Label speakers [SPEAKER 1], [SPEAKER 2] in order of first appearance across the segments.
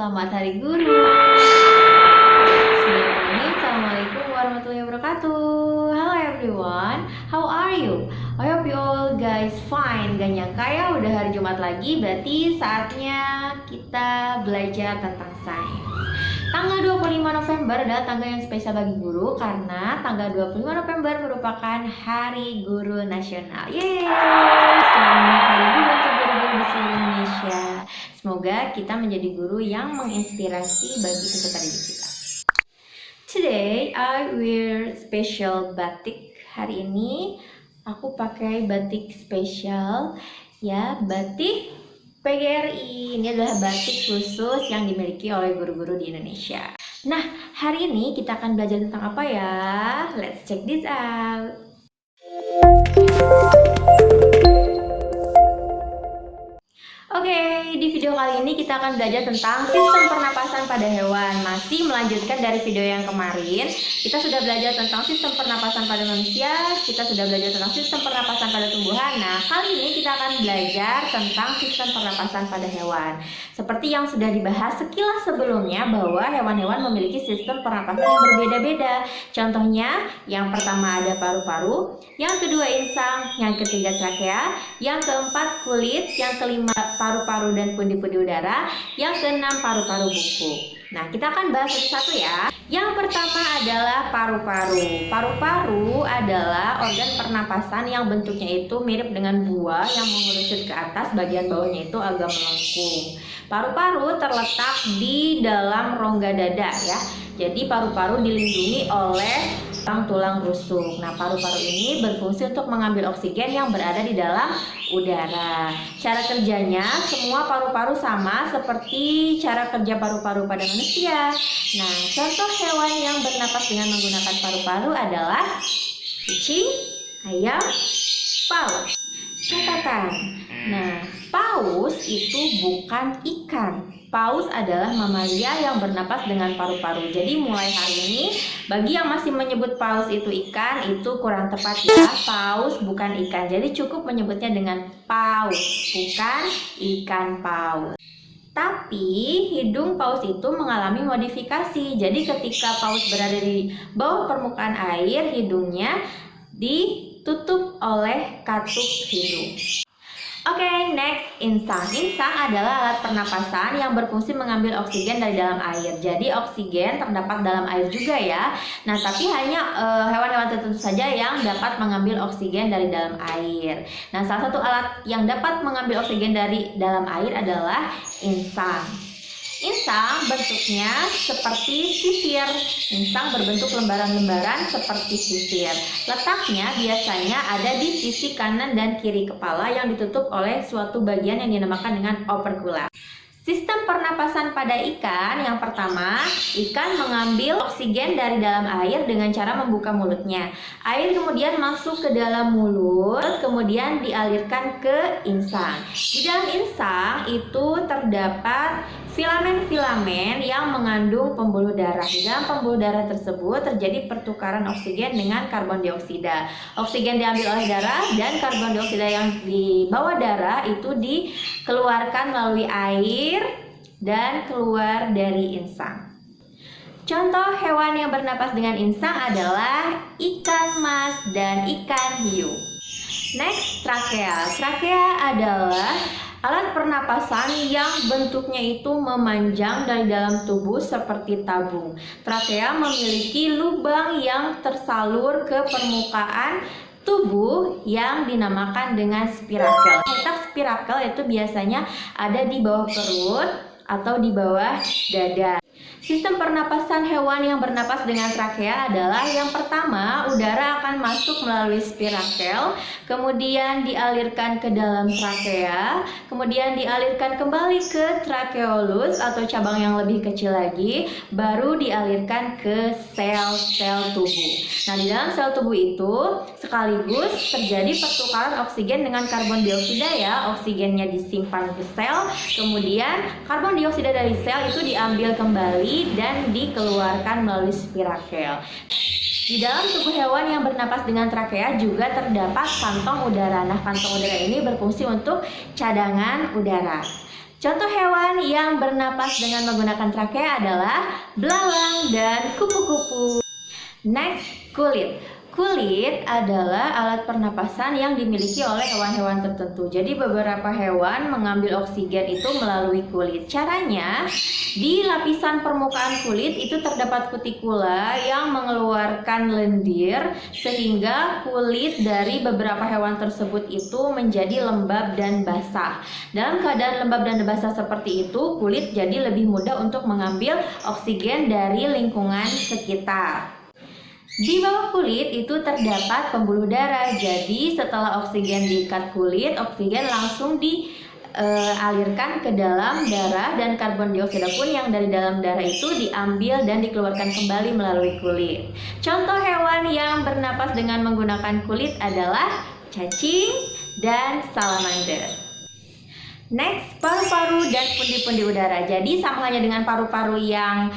[SPEAKER 1] selamat Hari Guru. Bismillahirrahmanirrahim. Assalamualaikum warahmatullahi wabarakatuh. Hello everyone, how are you? I hope you all guys fine. Gak nyangka ya udah hari Jumat lagi, berarti saatnya kita belajar tentang sains. Tanggal 25 November adalah tanggal yang spesial bagi guru karena tanggal 25 November merupakan Hari Guru Nasional. Yeay! Selamat Hari Guru untuk guru-guru di seluruh Indonesia. Semoga kita menjadi guru yang menginspirasi bagi peserta didik kita. Today I wear special batik. Hari ini aku pakai batik spesial ya, batik PGRI. Ini adalah batik khusus yang dimiliki oleh guru-guru di Indonesia. Nah, hari ini kita akan belajar tentang apa ya? Let's check this out. Oke, di video kali ini kita akan belajar tentang sistem pernapasan pada hewan. Masih melanjutkan dari video yang kemarin. Kita sudah belajar tentang sistem pernapasan pada manusia, kita sudah belajar tentang sistem pernapasan pada tumbuhan. Nah, kali ini kita akan belajar tentang sistem pernapasan pada hewan. Seperti yang sudah dibahas sekilas sebelumnya bahwa hewan-hewan memiliki sistem pernapasan yang berbeda-beda. Contohnya, yang pertama ada paru-paru, yang kedua insang, yang ketiga trakea, yang keempat kulit, yang kelima paru-paru dan pundi-pundi udara, yang keenam paru-paru buku. Nah, kita akan bahas satu-satu ya. Yang pertama adalah paru-paru. Paru-paru adalah organ pernapasan yang bentuknya itu mirip dengan buah yang mengerucut ke atas, bagian bawahnya itu agak melengkung. Paru-paru terletak di dalam rongga dada ya. Jadi paru-paru dilindungi oleh tulang rusuk. Nah, paru-paru ini berfungsi untuk mengambil oksigen yang berada di dalam udara. Cara kerjanya, semua paru-paru sama seperti cara kerja paru-paru pada manusia. Nah, contoh hewan yang bernapas dengan menggunakan paru-paru adalah kucing, ayam, paus. Catatan. Nah, paus itu bukan ikan. Paus adalah mamalia yang bernapas dengan paru-paru. Jadi mulai hari ini, bagi yang masih menyebut paus itu ikan, itu kurang tepat ya. Paus bukan ikan. Jadi cukup menyebutnya dengan paus, bukan ikan paus. Tapi hidung paus itu mengalami modifikasi. Jadi ketika paus berada di bawah permukaan air, hidungnya ditutup oleh katup hidung. Oke, next, insang. Insang adalah alat pernapasan yang berfungsi mengambil oksigen dari dalam air. Jadi oksigen terdapat dalam air juga ya. Nah, tapi hanya hewan-hewan tertentu saja yang dapat mengambil oksigen dari dalam air. Nah, salah satu alat yang dapat mengambil oksigen dari dalam air adalah insang. Insang bentuknya seperti sisir. Insang berbentuk lembaran-lembaran seperti sisir. Letaknya biasanya ada di sisi kanan dan kiri kepala yang ditutup oleh suatu bagian yang dinamakan dengan operkula. Sistem pernapasan pada ikan, yang pertama, ikan mengambil oksigen dari dalam air dengan cara membuka mulutnya. Air kemudian masuk ke dalam mulut, kemudian dialirkan ke insang. Di dalam insang itu terdapat filamen-filamen yang mengandung pembuluh darah. Di dalam pembuluh darah tersebut terjadi pertukaran oksigen dengan karbon dioksida. Oksigen diambil oleh darah dan karbon dioksida yang dibawa darah itu dikeluarkan melalui air dan keluar dari insang. Contoh hewan yang bernapas dengan insang adalah ikan mas dan ikan hiu. Next, trakea. Trakea adalah alat pernapasan yang bentuknya itu memanjang dari dalam tubuh seperti tabung. Trakea memiliki lubang yang tersalur ke permukaan tubuh yang dinamakan dengan spirakel. Letak spirakel itu biasanya ada di bawah perut atau di bawah dada. Sistem pernapasan hewan yang bernapas dengan trakea adalah yang pertama, udara akan masuk melalui spirakel, kemudian dialirkan ke dalam trakea, kemudian dialirkan kembali ke trakeolus atau cabang yang lebih kecil lagi, baru dialirkan ke sel-sel tubuh. Nah, di dalam sel tubuh itu sekaligus terjadi pertukaran oksigen dengan karbon dioksida ya. Oksigennya disimpan ke sel, kemudian karbon dioksida dari sel itu diambil kembali dan dikeluarkan melalui spirakel. Di dalam tubuh hewan yang bernapas dengan trakea juga terdapat kantong udara. Nah, kantong udara ini berfungsi untuk cadangan udara. Contoh hewan yang bernapas dengan menggunakan trakea adalah belalang dan kupu-kupu. Next, kulit. Kulit adalah alat pernapasan yang dimiliki oleh hewan-hewan tertentu. Jadi beberapa hewan mengambil oksigen itu melalui kulit. Caranya, di lapisan permukaan kulit itu terdapat kutikula yang mengeluarkan lendir sehingga kulit dari beberapa hewan tersebut itu menjadi lembab dan basah. Dalam keadaan lembab dan basah seperti itu, kulit jadi lebih mudah untuk mengambil oksigen dari lingkungan sekitar. Di bawah kulit itu terdapat pembuluh darah. Jadi setelah oksigen diikat kulit, oksigen langsung dialirkan ke dalam darah dan karbon dioksida pun yang dari dalam darah itu diambil dan dikeluarkan kembali melalui kulit. Contoh hewan yang bernapas dengan menggunakan kulit adalah cacing dan salamander. Next, paru-paru dan pundi-pundi udara. Jadi sama halnya dengan paru-paru yang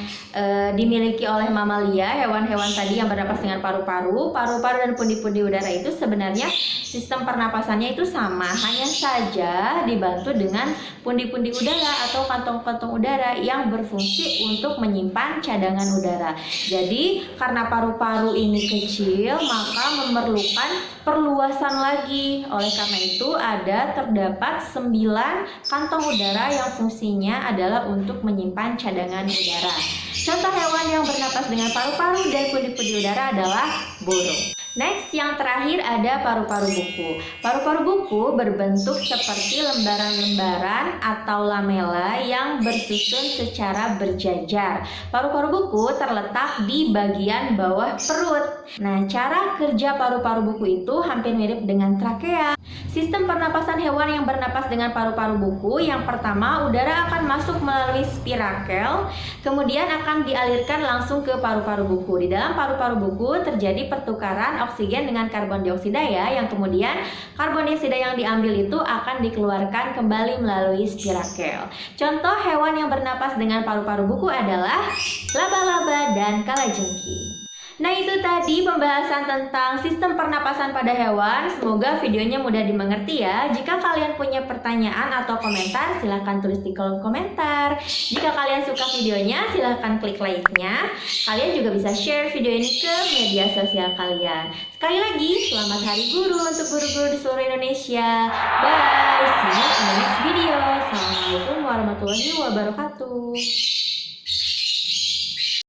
[SPEAKER 1] dimiliki oleh mamalia, hewan-hewan tadi yang bernapas dengan paru-paru, paru-paru dan pundi-pundi udara itu sebenarnya sistem pernapasannya itu sama, hanya saja dibantu dengan pundi-pundi udara atau kantong-kantong udara yang berfungsi untuk menyimpan cadangan udara. Jadi karena paru-paru ini kecil, maka memerlukan perluasan lagi. Oleh karena itu terdapat 9 kantong udara yang fungsinya adalah untuk menyimpan cadangan udara. Contoh hewan yang bernapas dengan paru-paru dan pundi-pundi udara adalah burung. Next, yang terakhir ada paru-paru buku. Paru-paru buku berbentuk seperti lembaran-lembaran atau lamela yang bersusun secara berjajar. Paru-paru buku terletak di bagian bawah perut. Nah, cara kerja paru-paru buku itu hampir mirip dengan trakea. Sistem pernapasan hewan yang bernapas dengan paru-paru buku, yang pertama, udara akan masuk melalui spirakel, kemudian akan dialirkan langsung ke paru-paru buku. Di dalam paru-paru buku terjadi pertukaran oksigen dengan karbon dioksida yang kemudian karbon dioksida yang diambil itu akan dikeluarkan kembali melalui spirakel. Contoh hewan yang bernapas dengan paru-paru buku adalah laba-laba dan kalajengking. Nah, itu tadi pembahasan tentang sistem pernapasan pada hewan. Semoga videonya mudah dimengerti ya. Jika kalian punya pertanyaan atau komentar, silahkan tulis di kolom komentar. Jika kalian suka videonya, silahkan klik like-nya. Kalian juga bisa share video ini ke media sosial kalian. Sekali lagi, selamat Hari Guru untuk guru-guru di seluruh Indonesia. Bye, see you in the next video. Assalamualaikum warahmatullahi wabarakatuh.